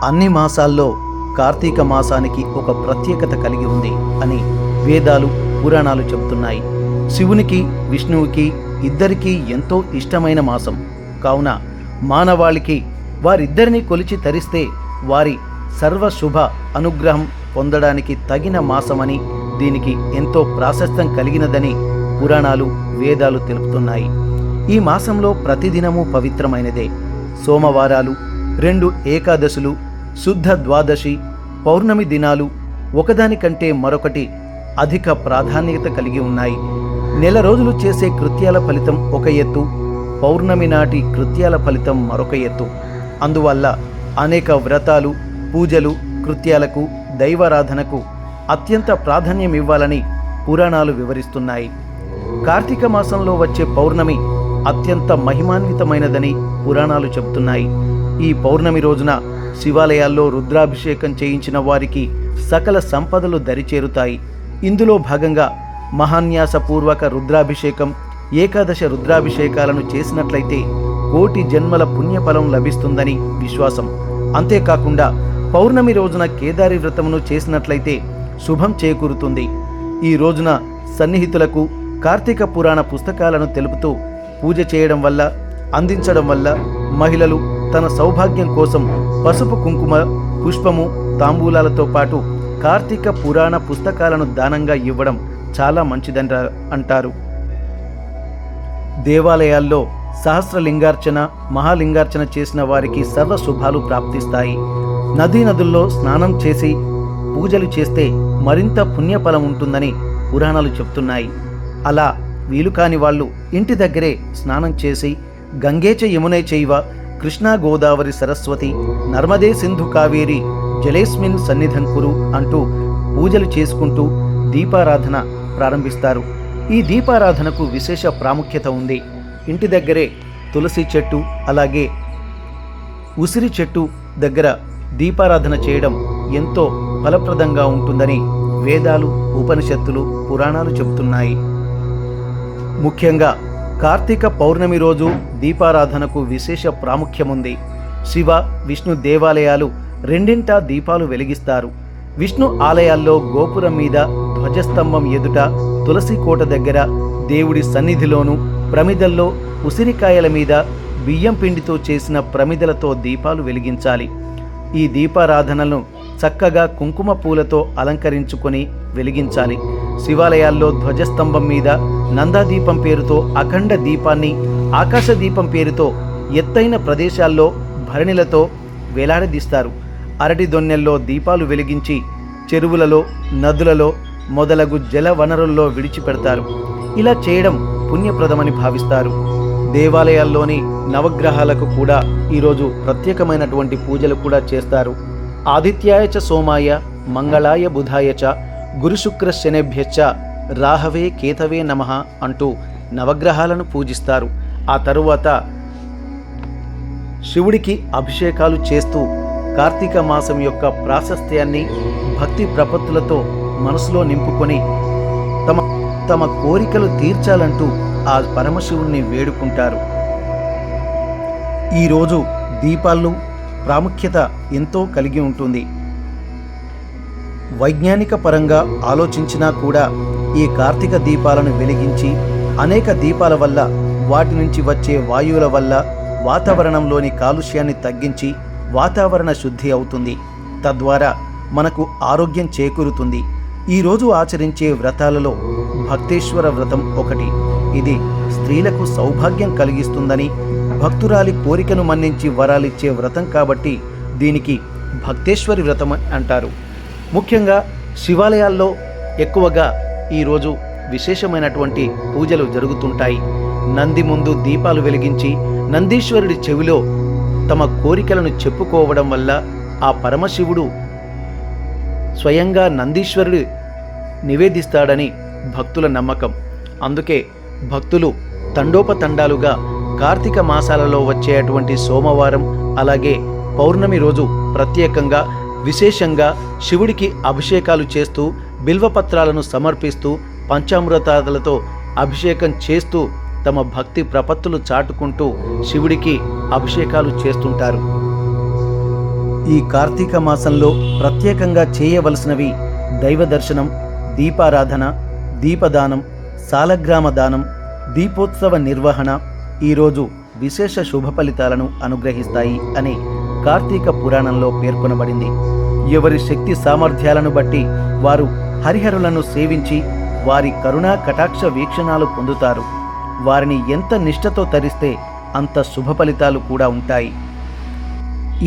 అన్ని మాసాల్లో కార్తీక మాసానికి ఒక ప్రత్యేకత కలిగి ఉంది అని వేదాలు పురాణాలు చెబుతున్నాయి. శివునికి విష్ణువుకి ఇద్దరికీ ఎంతో ఇష్టమైన మాసం కావున మానవాళికి వారిద్దరిని కొలిచి తరిస్తే వారి సర్వశుభ అనుగ్రహం పొందడానికి తగిన మాసమని, దీనికి ఎంతో ప్రాశస్త్యం కలిగినదని పురాణాలు వేదాలు తెలుపుతున్నాయి. ఈ మాసంలో ప్రతిదినము పవిత్రమైనదే. సోమవారాలు, 2 ఏకాదశులు, శుద్ధ ద్వాదశి, పౌర్ణమి దినాలు ఒకదానికంటే మరొకటి అధిక ప్రాధాన్యత కలిగి ఉన్నాయి. నెల రోజులు చేసే కృత్యాల ఫలితం ఒక ఎత్తు, పౌర్ణమి నాటి కృత్యాల ఫలితం మరొక ఎత్తు. అందువల్ల అనేక వ్రతాలు, పూజలు, కృత్యాలకు, దైవారాధనకు అత్యంత ప్రాధాన్యం ఇవ్వాలని పురాణాలు వివరిస్తున్నాయి. కార్తీక మాసంలో వచ్చే పౌర్ణమి అత్యంత మహిమాన్వితమైనదని పురాణాలు చెబుతున్నాయి. ఈ పౌర్ణమి రోజున శివాలయాల్లో రుద్రాభిషేకం చేయించిన వారికి సకల సంపదలు దరిచేరుతాయి. ఇందులో భాగంగా మహాన్యాసపూర్వక రుద్రాభిషేకం, ఏకాదశ రుద్రాభిషేకాలను చేసినట్లయితే కోటి జన్మల పుణ్యఫలం లభిస్తుందని విశ్వాసం. అంతేకాకుండా పౌర్ణమి రోజున కేదారి వ్రతమును చేసినట్లయితే శుభం చేకూరుతుంది. ఈ రోజున సన్నిహితులకు కార్తీక పురాణ పుస్తకాలను తెలుపుతూ పూజ చేయడం వల్ల, అందించడం వల్ల మహిళలు తన సౌభాగ్యం కోసం పసుపు, కుంకుమ, పుష్పము, తాంబూలాలతో పాటు కార్తీక పురాణ పుస్తకాలను దానంగా ఇవ్వడం చాలా మంచిదని అంటారు. దేవాలయాల్లో సహస్రలింగార్చన, మహాలింగార్చన చేసిన వారికి సర్వ శుభాలు ప్రాప్తిస్తాయి. నదుల్లో స్నానం చేసి పూజలు చేస్తే మరింత పుణ్యఫలం ఉంటుందని పురాణాలు చెప్తున్నాయి. అలా వీలు కాని వాళ్ళు ఇంటి దగ్గరే స్నానం చేసి గంగేచ యమునే చైవ కృష్ణా గోదావరి సరస్వతి నర్మదే సింధు కావేరి జలేస్మిన్ సన్నిధం కురు అంటూ పూజలు చేసుకుంటూ దీపారాధన ప్రారంభిస్తారు. ఈ దీపారాధనకు విశేష ప్రాముఖ్యత ఉంది. ఇంటి దగ్గరే తులసి చెట్టు, అలాగే ఉసిరి చెట్టు దగ్గర దీపారాధన చేయడం ఎంతో ఫలప్రదంగా ఉంటుందని వేదాలు, ఉపనిషత్తులు, పురాణాలు చెబుతున్నాయి. ముఖ్యంగా కార్తీక పౌర్ణమి రోజు దీపారాధనకు విశేష ప్రాముఖ్యముంది. శివ, విష్ణు దేవాలయాలు రెండింటా దీపాలు వెలిగిస్తారు. విష్ణు ఆలయాల్లో గోపురం మీద, ధ్వజస్తంభం ఎదుట, తులసి కోట దగ్గర, దేవుడి సన్నిధిలోను ప్రమిదల్లో ఉసిరికాయల మీద బియ్యం పిండితో చేసిన ప్రమిదలతో దీపాలు వెలిగించాలి. ఈ దీపారాధనలను చక్కగా కుంకుమ పూలతో అలంకరించుకొని వెలిగించాలి. శివాలయాల్లో ధ్వజస్తంభం మీద నందాదీపం పేరుతో అఖండ దీపాన్ని, ఆకాశ దీపం పేరుతో ఎత్తైన ప్రదేశాల్లో భరణిలతో వేలాడదీస్తారు. అరటి దొన్నెల్లో దీపాలు వెలిగించి చెరువులలో, నదులలో మొదలగు జల వనరుల్లో విడిచిపెడతారు. ఇలా చేయడం పుణ్యప్రదమని భావిస్తారు. దేవాలయాల్లోని నవగ్రహాలకు కూడా ఈరోజు ప్రత్యేకమైనటువంటి పూజలు కూడా చేస్తారు. ఆదిత్యాయ చ సోమాయ మంగళాయ బుధాయ చ గురుశుక్ర శనేభ్యశ్చ రాహవే కేతవే నమః అంటూ నవగ్రహాలను పూజిస్తారు. ఆ తరువాత శివుడికి అభిషేకాలు చేస్తూ కార్తీక మాసం యొక్క ప్రాశస్త్యాన్ని భక్తి ప్రపత్తులతో మనసులో నింపుకొని తమ కోరికలు తీర్చాలంటూ ఆ పరమశివుణ్ణి వేడుకుంటారు. ఈరోజు దీపాలు ప్రాముఖ్యత ఎంతో కలిగి ఉంటుంది. వైజ్ఞానిక పరంగా ఆలోచించినా కూడా ఈ కార్తీక దీపాలను వెలిగించి అనేక దీపాల వల్ల, వాటి నుంచి వచ్చే వాయువుల వల్ల వాతావరణంలోని కాలుష్యాన్ని తగ్గించి వాతావరణ శుద్ధి అవుతుంది. తద్వారా మనకు ఆరోగ్యం చేకూరుతుంది. ఈరోజు ఆచరించే వ్రతాలలో భక్తేశ్వర వ్రతం ఒకటి. ఇది స్త్రీలకు సౌభాగ్యం కలిగిస్తుందని, భక్తురాలి కోరికను మన్నించి వరాలిచ్చే వ్రతం కాబట్టి దీనికి భక్తేశ్వరి వ్రతం అంటారు. ముఖ్యంగా శివాలయాల్లో ఎక్కువగా ఈరోజు విశేషమైనటువంటి పూజలు జరుగుతుంటాయి. నంది ముందు దీపాలు వెలిగించి నందీశ్వరుడి చెవిలో తమ కోరికలను చెప్పుకోవడం వల్ల ఆ పరమశివుడు స్వయంగా నందీశ్వరుడు నివేదిస్తాడని భక్తుల నమ్మకం. అందుకే భక్తులు తండోపతండాలుగా కార్తీక మాసాలలో వచ్చేటువంటి సోమవారం, అలాగే పౌర్ణమి రోజు ప్రత్యేకంగా విశేషంగా శివుడికి అభిషేకాలు చేస్తూ, బిల్వపత్రాలను సమర్పిస్తూ, పంచామృతాలతో అభిషేకం చేస్తూ తమ భక్తి ప్రపత్తులు చాటుకుంటూ శివుడికి అభిషేకాలు చేస్తుంటారు. ఈ కార్తీక మాసంలో ప్రత్యేకంగా చేయవలసినవి దైవ దర్శనం, దీపారాధన, దీపదానం, సాలగ్రామ దానం, దీపోత్సవ నిర్వహణ ఈరోజు విశేష శుభ ఫలితాలను అనుగ్రహిస్తాయి అని కార్తీక పురాణంలో పేర్కొనబడింది. ఎవరి శక్తి సామర్థ్యాలను బట్టి వారు హరిహరులను సేవించి వారి కరుణా కటాక్ష వీక్షణాలు పొందుతారు. వారిని ఎంత నిష్ఠతో తరిస్తే అంత శుభ ఫలితాలు కూడా ఉంటాయి.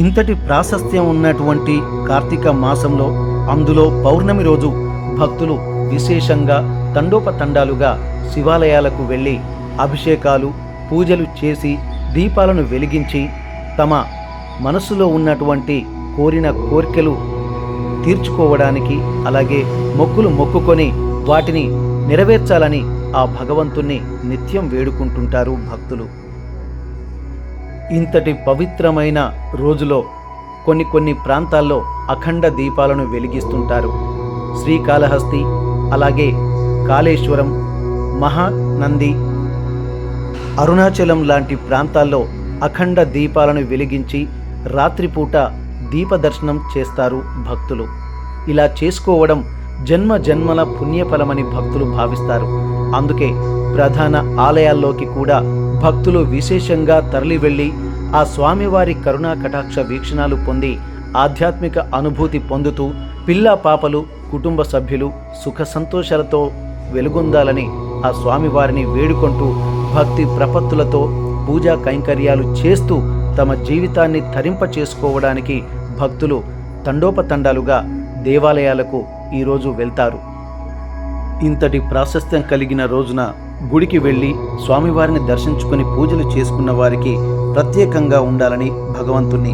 ఇంతటి ప్రాశస్త్యం ఉన్నటువంటి కార్తీక మాసంలో, అందులో పౌర్ణమి రోజు భక్తులు విశేషంగా తండోపతండాలుగా శివాలయాలకు వెళ్ళి అభిషేకాలు, పూజలు చేసి దీపాలను వెలిగించి తమ మనసులో ఉన్నటువంటి కోరిన కోరికలు తీర్చుకోవడానికి, అలాగే మొక్కులు మొక్కుకొని వాటిని నెరవేర్చాలని ఆ భగవంతుణ్ణి నిత్యం వేడుకుంటుంటారు భక్తులు. ఇంతటి పవిత్రమైన రోజులో కొన్ని ప్రాంతాల్లో అఖండ దీపాలను వెలిగిస్తుంటారు. శ్రీకాళహస్తి, అలాగే కాళేశ్వరం, మహానంది, అరుణాచలం లాంటి ప్రాంతాల్లో అఖండ దీపాలను వెలిగించి రాత్రిపూట దీపదర్శనం చేస్తారు భక్తులు. ఇలా చేసుకోవడం జన్మ జన్మల పుణ్యఫలమని భక్తులు భావిస్తారు. అందుకే ప్రధాన ఆలయాల్లోకి కూడా భక్తులు విశేషంగా తరలి వెళ్ళి ఆ స్వామివారి కరుణా కటాక్ష వీక్షణాలు పొంది ఆధ్యాత్మిక అనుభూతి పొందుతూ పిల్లా పాపలు, కుటుంబ సభ్యులు సుఖ సంతోషాలతో వెలుగొందాలని ఆ స్వామివారిని వేడుకుంటూ భక్తి ప్రపత్తులతో పూజా కైంకర్యాలు చేస్తూ తమ జీవితాన్ని తరింప చేసుకోవడానికి భక్తులు తండోపతండాలుగా దేవాలయాలకు ఈరోజు వెళ్తారు. ఇంతటి ప్రాశస్త్యం కలిగిన రోజున గుడికి వెళ్ళి స్వామివారిని దర్శించుకొని పూజలు చేసుకున్న వారికి ప్రత్యేకంగా ఉండాలని భగవంతుణ్ణి